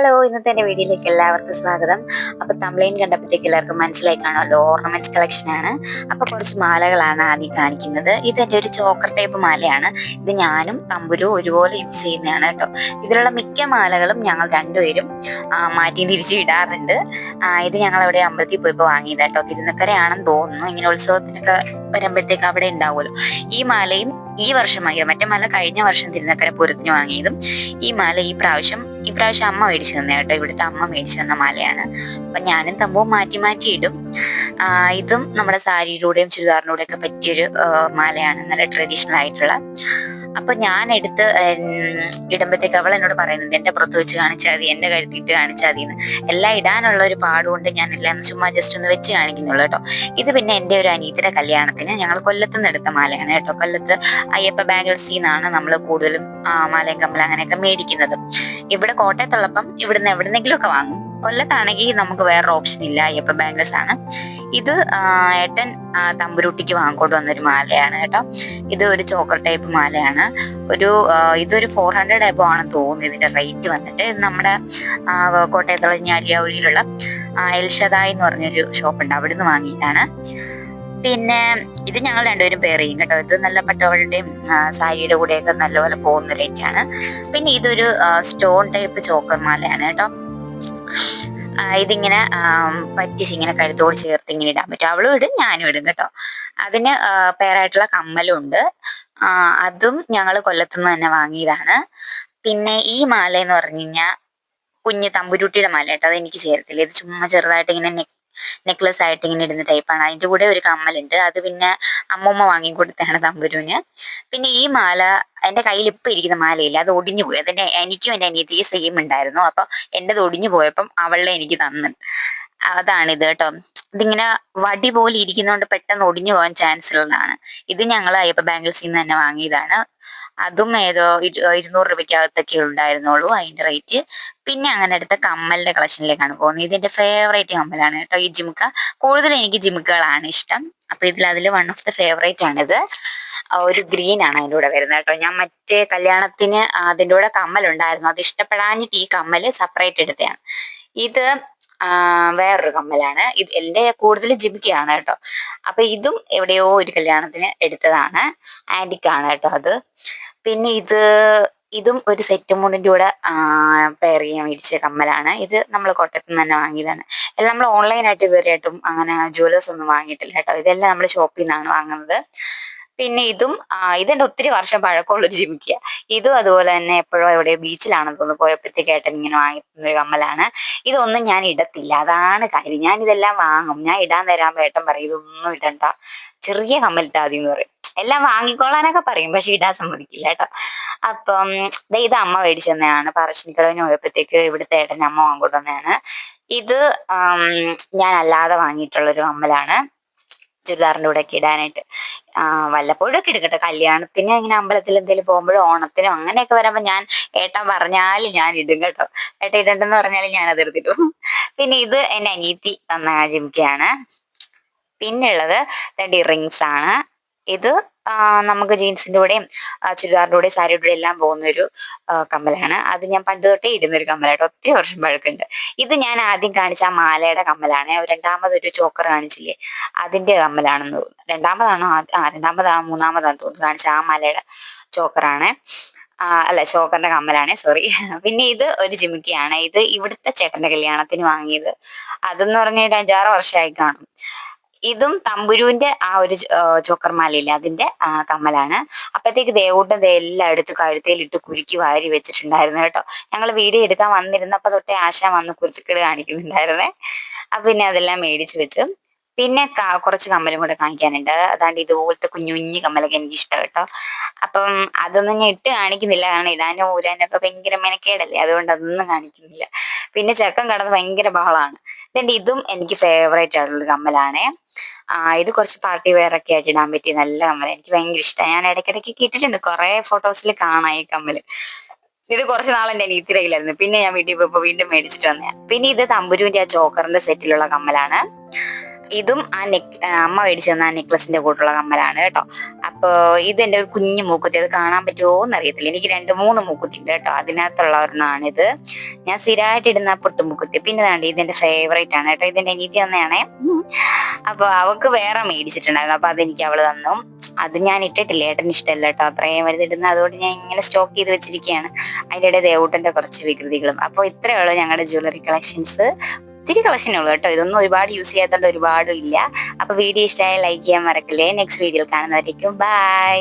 Hello, ഇന്നത്തെ എൻ്റെ വീഡിയോയിലേക്ക് എല്ലാവർക്കും സ്വാഗതം. അപ്പോൾ തംബ്ലൈൻ കണ്ടപ്പോഴത്തേക്ക് എല്ലാവർക്കും മനസ്സിലായി കാണുമല്ലോ, ഓർണമെന്റ്സ് കളക്ഷൻ ആണ്. അപ്പോൾ കുറച്ച് മാലകളാണ് ആദ്യം കാണിക്കുന്നത്. ഇതെൻ്റെ ഒരു ചോക്കർ ടൈപ്പ് മാലയാണ്. ഇത് ഞാനും തമ്പുരു ഒരുപോലെ യൂസ് ചെയ്യുന്നതാണ് കേട്ടോ. ഇതിലുള്ള മിക്ക മാലകളും ഞങ്ങൾ രണ്ടുപേരും മാറ്റി തിരിച്ച് ഇടാറുണ്ട്. ഇത് ഞങ്ങൾ അവിടെ അമ്പലത്തിൽ പോയപ്പോൾ വാങ്ങിയത് കേട്ടോ. തിരുനക്കരയാണെന്ന് തോന്നുന്നു. ഇങ്ങനെ ഉത്സവത്തിനൊക്കെ വരുമ്പോഴത്തേക്ക് അവിടെ ഉണ്ടാവുമല്ലോ. ഈ മാലയും ഈ വർഷം വാങ്ങിയത്, മറ്റേ മാല കഴിഞ്ഞ വർഷം തിരുനക്കര പൂരത്തിന് വാങ്ങിയതും, ഈ മാല ഈ പ്രാവശ്യം അമ്മ മേടിച്ചു തന്നെ കേട്ടോ. ഇവിടുത്തെ അമ്മ മേടിച്ചു തന്ന മാലയാണ്. അപ്പൊ ഞാനും തമ്പവും മാറ്റി മാറ്റി ഇടും. ഇതും നമ്മുടെ സാരിയിലൂടെയും ചുരിദാറിലൂടെയും ഒക്കെ പറ്റിയൊരു മാലയാണ്, നല്ല ട്രഡീഷണൽ ആയിട്ടുള്ള. അപ്പൊ ഞാൻ എടുത്ത് ഇടുമ്പോഴത്തേക്ക് അവൾ എന്നോട് പറയുന്നുണ്ട്, എന്റെ പുറത്ത് വെച്ച് കാണിച്ചാൽ മതി, എന്റെ കഴുത്തിട്ട് കാണിച്ചാൽ മതി എന്ന്. എല്ലാം ഇടാനുള്ള ഒരു പാടുകൊണ്ട് ഞാൻ എല്ലാം ചുമ്മാ ജസ്റ്റ് ഒന്ന് വെച്ച് കാണിക്കുന്നുള്ളൂ കേട്ടോ. ഇത് പിന്നെ എൻ്റെ ഒരു അനിയത്തിയുടെ കല്യാണത്തിന് ഞങ്ങൾ കൊല്ലത്തുനിന്ന് എടുത്ത മാലയാണ് കേട്ടോ. കൊല്ലത്ത് അയ്യപ്പ ബാംഗിൾസിൽ നിന്നാണ് നമ്മൾ കൂടുതലും മാലയും കമ്മലും അങ്ങനെയൊക്കെ മേടിക്കുന്നത്. ഇവിടെ കോട്ടയത്തുള്ളപ്പം ഇവിടുന്ന് എവിടുന്നെങ്കിലും ഒക്കെ വാങ്ങും. കൊല്ലത്താണെങ്കിൽ നമുക്ക് വേറൊരു ഓപ്ഷൻ ഇല്ല, അയ്യപ്പ ബാംഗിൾസ് ആണ്. ഇത് ഏട്ടൻ തമ്പുരുട്ടിക്ക് വാങ്ങിക്കൊണ്ട് വന്നൊരു മാലയാണ് കേട്ടോ. ഇത് ഒരു ചോക്കർ ടൈപ്പ് മാലയാണ്. ഇതൊരു 400 എബോ ആണെന്ന് തോന്നുന്നു ഇതിന്റെ റേറ്റ് വന്നിട്ട്. ഇത് നമ്മുടെ കോട്ടയത്തുള്ള ഞാലിയാവഴിയിലുള്ള എൽഷദായ് എന്ന് പറഞ്ഞൊരു ഷോപ്പ് ഉണ്ട്, അവിടുന്ന് വാങ്ങിയിട്ടാണ്. പിന്നെ ഇത് ഞങ്ങൾ രണ്ടുപേരും പെയർ ചെയ്യും കേട്ടോ. ഇത് നല്ല പട്ടോളുടെയും സാരിയുടെ കൂടെയൊക്കെ നല്ലപോലെ പോകുന്ന റേറ്റാണ്. പിന്നെ ഇതൊരു സ്റ്റോൺ ടൈപ്പ് ചോക്കർ മാലയാണ് കേട്ടോ. ഇതിങ്ങനെ പറ്റിച്ചിങ്ങനെ കഴുത്തോട് ചേർത്ത് ഇങ്ങനെ ഇടാൻ പറ്റും. അവളും ഇടും, ഞാനും ഇടും കേട്ടോ. അതിന് പേരായിട്ടുള്ള കമ്മലും ഉണ്ട്. അതും ഞങ്ങൾ കൊല്ലത്തുനിന്ന് തന്നെ വാങ്ങിയതാണ്. പിന്നെ ഈ മാല എന്ന് പറഞ്ഞു കഴിഞ്ഞാൽ കുഞ്ഞ് തമ്പുരുട്ടിയുടെ മാല കേട്ടോ. അത് എനിക്ക് ചേരത്തില്ല. ഇത് ചുമ്മാ ചെറുതായിട്ട് ഇങ്ങനെ നെക്ലസ് ആയിട്ട് ഇങ്ങനെ ഇടുന്ന ടൈപ്പാണ്. അതിന്റെ കൂടെ ഒരു കമ്മലുണ്ട്. അത് പിന്നെ അമ്മൂമ്മ വാങ്ങിക്കൊടുത്താണ് തമ്പുരുവിന്. പിന്നെ ഈ മാല എന്റെ കയ്യിൽ ഇപ്പൊ ഇരിക്കുന്ന മാലയില്ല, അത് ഒടിഞ്ഞു പോയി. അതിന്റെ എനിക്കും എന്റെ അനിയത്തിക്ക് സെയിം ഉണ്ടായിരുന്നു. അപ്പൊ എന്റേത് ഒടിഞ്ഞു പോയപ്പം അവളെ എനിക്ക് തന്നു. അതാണിത് കേട്ടോ. ഇതിങ്ങനെ വടി പോലെ ഇരിക്കുന്നതുകൊണ്ട് പെട്ടെന്ന് ഒടിഞ്ഞു പോകാൻ ചാൻസ് ഉള്ളതാണ്. ഇത് ഞങ്ങൾ അയ്യപ്പ ബാംഗിൾസിൽ നിന്ന് തന്നെ വാങ്ങിയതാണ്. അതും ഏതോ 200 രൂപയ്ക്കകത്തൊക്കെ ഉണ്ടായിരുന്നുള്ളൂ അതിന്റെ റേറ്റ്. പിന്നെ അങ്ങനെ എടുത്ത കമ്മലിന്റെ കളക്ഷനിലേക്കാണ് പോകുന്നത്. ഇതിന്റെ ഫേവറേറ്റ് കമ്മലാണ് കേട്ടോ ഈ ജിമുക്ക. കൂടുതലും എനിക്ക് ജിമുക്കുകളാണ് ഇഷ്ടം. അപ്പൊ അതിൽ വൺ ഓഫ് ദ ഫേവറേറ്റ് ആണിത്. ഒരു ഗ്രീൻ ആണ് അതിൻ്റെ കൂടെ വരുന്നത് കേട്ടോ. ഞാൻ മറ്റേ കല്യാണത്തിന് അതിൻ്റെ കൂടെ കമ്മലുണ്ടായിരുന്നു, അത് ഇഷ്ടപ്പെടാഞ്ഞിട്ട് ഈ കമ്മല് സെപ്പറേറ്റ് എടുത്തതാണ്. ഇത് വേറൊരു കമ്മലാണ്. ഇത് എൻ്റെ കൂടുതൽ ജിമിക്കയാണ് കേട്ടോ. അപ്പൊ ഇതും എവിടെയോ ഒരു കല്യാണത്തിന് എടുത്തതാണ്, ആന്റിക്കാണ് കേട്ടോ അത്. പിന്നെ ഇതും ഒരു സെറ്റ് മുണ്ടിൻ്റെ കൂടെ പെയർ ചെയ്യാൻ മേടിച്ച കമ്മലാണ്. ഇത് നമ്മൾ കോട്ടയത്ത് നിന്ന് തന്നെ വാങ്ങിയതാണ്. എല്ലാം നമ്മൾ ഓൺലൈനായിട്ട് ഇതുവരെയായിട്ടും അങ്ങനെ ജ്വല്ലേഴ്സ് ഒന്നും വാങ്ങിയിട്ടില്ല കേട്ടോ. ഇതെല്ലാം നമ്മൾ ഷോപ്പിൽ നിന്നാണ് വാങ്ങുന്നത്. പിന്നെ ഇതെന്റെ ഒത്തിരി വർഷം പഴക്കമുള്ളൊരു ജിമിക്കുക. ഇതും അതുപോലെ തന്നെ എപ്പോഴോ എവിടെ ബീച്ചിലാണെന്ന് തോന്നുന്നു പോയപ്പോഴത്തേക്ക് ഏട്ടൻ ഇങ്ങനെ വാങ്ങിക്കുന്ന ഒരു കമ്മലാണ്. ഇതൊന്നും ഞാൻ ഇടത്തില്ല, അതാണ് കാര്യം. ഞാൻ ഇതെല്ലാം വാങ്ങും, ഞാൻ ഇടാൻ തരാൻ ഏട്ടൻ പറയും ഇതൊന്നും ഇടണ്ട, ചെറിയ കമ്മലിട്ടാ മതി എന്ന് പറയും. എല്ലാം വാങ്ങിക്കോളാനൊക്കെ പറയും, പക്ഷെ ഇടാൻ സമ്മതിക്കില്ല കേട്ടോ. അപ്പം ഇത് അമ്മ മേടിച്ചു തന്നെയാണ്. പറശ്ശിനിക്കടവിന് പോയപ്പോഴത്തേക്ക് ഇവിടുത്തെ ഏട്ടൻ അമ്മ വാങ്ങിക്കൊണ്ട് വന്നതാണ്. ഇത് ഞാൻ അല്ലാതെ വാങ്ങിയിട്ടുള്ളൊരു കമ്മലാണ്, ചുരിദാറിൻ്റെ കൂടെ ഒക്കെ ഇടാനായിട്ട്. വല്ലപ്പോഴും ഒക്കെ ഇടും കേട്ടോ. കല്യാണത്തിന് ഇങ്ങനെ അമ്പലത്തിൽ എന്തെങ്കിലും പോകുമ്പോഴോ ഓണത്തിനോ അങ്ങനെയൊക്കെ വരുമ്പോൾ ഞാൻ ഏട്ടൻ പറഞ്ഞാൽ ഞാൻ ഇടും കേട്ടോ. ഏട്ടൻ ഇടണ്ടെന്ന് പറഞ്ഞാൽ ഞാൻ അത് എടുത്തിടും. പിന്നെ ഇത് എന്റെ അനിയത്തി തന്ന ജിമിക്കയാണ്. പിന്നെ ഉള്ളത് രണ്ട് റിങ്സ് ആണ്. ഇത് നമുക്ക് ജീൻസിന്റെ കൂടെയും ചുരിദാറിന്റെ കൂടെയും സാരിയുടെ കൂടെ എല്ലാം പോകുന്ന ഒരു കമ്മലാണ്. അത് ഞാൻ പണ്ട് തൊട്ടേ ഇടുന്ന ഒരു കമ്മലായിട്ട്, ഒത്തിരി വർഷം പഴക്കമുണ്ട്. ഇത് ഞാൻ ആദ്യം കാണിച്ച ആ മാലയുടെ കമ്മലാണ്. രണ്ടാമതൊരു ചോക്കർ കാണിച്ചില്ലേ, അതിന്റെ കമ്മലാണെന്ന് തോന്നുന്നു. രണ്ടാമതാ മൂന്നാമതാന്ന് തോന്നുന്നു കാണിച്ച ആ മാലയുടെ ചോക്കറാണ്. അല്ല, ചോക്കറിന്റെ കമ്മലാണ്, സോറി. പിന്നെ ഇത് ഒരു ജിമിക്കയാണ്. ഇത് ഇവിടുത്തെ ചേട്ടന്റെ കല്യാണത്തിന് വാങ്ങിയത്. അതെന്ന് പറഞ്ഞ ഒരു 5-6 വർഷമായി കാണും. ഇതും തമ്പുരുവിന്റെ ആ ഒരു ചോക്കർ മാലയില്ല, അതിന്റെ കമ്മലാണ്. അപ്പഴത്തേക്ക് ദേവൂട്ടൻ എല്ലാം എടുത്ത് കഴുത്തേലിട്ട് കുരുക്കി വാരി വെച്ചിട്ടുണ്ടായിരുന്നു കേട്ടോ. ഞങ്ങൾ വീഡിയോ എടുക്കാൻ വന്നിരുന്നപ്പോ തൊട്ടേ ആശ വന്ന് കുരുത്തിക്കേട് കാണിക്കുന്നുണ്ടായിരുന്നേ. അപ്പൊ പിന്നെ അതെല്ലാം മേടിച്ചു വെച്ചു. പിന്നെ കുറച്ച് കമ്മലും കൂടെ കാണിക്കാനുണ്ട്. അതാണ്ട് ഇതുപോലത്തെ കുഞ്ഞു കുഞ്ഞു കമ്മലൊക്കെ എനിക്ക് ഇഷ്ടം കേട്ടോ. അപ്പം അതൊന്നും ഞാൻ ഇട്ട് കാണിക്കുന്നില്ല, കാരണം ഇടാനും ഊരാനും ഒക്കെ ഭയങ്കര മെനക്കേടല്ലേ, അതുകൊണ്ട് അതൊന്നും കാണിക്കുന്നില്ല. പിന്നെ ചെക്കൻ കടന്ന് ഭയങ്കര ബഹളമാണ്. ഇതും എനിക്ക് ഫേവറേറ്റ് ആയിട്ടുള്ള കമ്മലാണേ. ഇത് കുറച്ച് പാർട്ടി വെയർ ഒക്കെ ആയിട്ട് ഇടാൻ പറ്റിയ നല്ല കമ്മൽ, എനിക്ക് ഭയങ്കര ഇഷ്ടമാണ്. ഞാൻ ഇടയ്ക്കിടയ്ക്ക് ഇട്ടിട്ടുണ്ട്, കുറെ ഫോട്ടോസിൽ കാണാം ഈ കമ്മല്. ഇത് കുറച്ച് നാൾ എന്റെ അനിയത്തിയുടെ കയ്യിലായിരുന്നു, പിന്നെ ഞാൻ വീട്ടിൽ പോയപ്പോ വീണ്ടും മേടിച്ചിട്ട് വന്നതാണ്. പിന്നെ ഇത് തമ്പുരുവിന്റെ ആ ചോക്കറിന്റെ സെറ്റിലുള്ള കമ്മലാണ്. ഇതും അമ്മ മേടിച്ചു തന്ന ആ നെക്ലസിന്റെ കൂട്ടുള്ള കമ്മലാണ് കേട്ടോ. അപ്പൊ ഇത് എന്റെ ഒരു കുഞ്ഞു മൂക്കുത്തി, അത് കാണാൻ പറ്റുമോ എന്ന് അറിയത്തില്ല. എനിക്ക് 2-3 മൂക്കുത്തി ഉണ്ട് കേട്ടോ, അതിനകത്തുള്ള ഒരെണ്ണമാണിത്. ഞാൻ സ്ഥിരമായിട്ട് ഇടുന്ന പൊട്ടുമുക്കുത്തി. പിന്നെ വേണ്ട ഇതെന്റെ ഫേവറേറ്റ് ആണ് കേട്ടോ, ഇതിന്റെ അനീതി തന്നെയാണേ. അപ്പൊ അവക്ക് വേറെ മേടിച്ചിട്ടുണ്ടായിരുന്നു, അപ്പൊ അതെനിക്ക് അവള് തന്നു. അത് ഞാൻ ഇട്ടിട്ടില്ല, ഏട്ടന് ഇഷ്ടമല്ല കേട്ടോ അത്രയും വലുതിടുന്ന, അതുകൊണ്ട് ഞാൻ ഇങ്ങനെ സ്റ്റോക്ക് ചെയ്ത് വെച്ചിരിക്കുകയാണ്. അതിൻ്റെ ഇടയിൽ ദേവൂട്ടന്റെ കുറച്ച് വികൃതികളും. അപ്പോൾ ഇത്രയേ ഉള്ളൂ ഞങ്ങളുടെ ജ്വല്ലറി കളക്ഷൻസ്. ഒത്തിരി കളക്ഷനേ ഉള്ളൂ കേട്ടോ, ഇതൊന്നും ഒരുപാട് യൂസ് ചെയ്യാത്തതുകൊണ്ട് ഒരുപാടും ഇല്ല. അപ്പൊ വീഡിയോ ഇഷ്ടമായ ലൈക്ക് ചെയ്യാൻ മറക്കല്ലേ. നെക്സ്റ്റ് വീഡിയോയിൽ കാണുന്നതായിരിക്കും. ബൈ.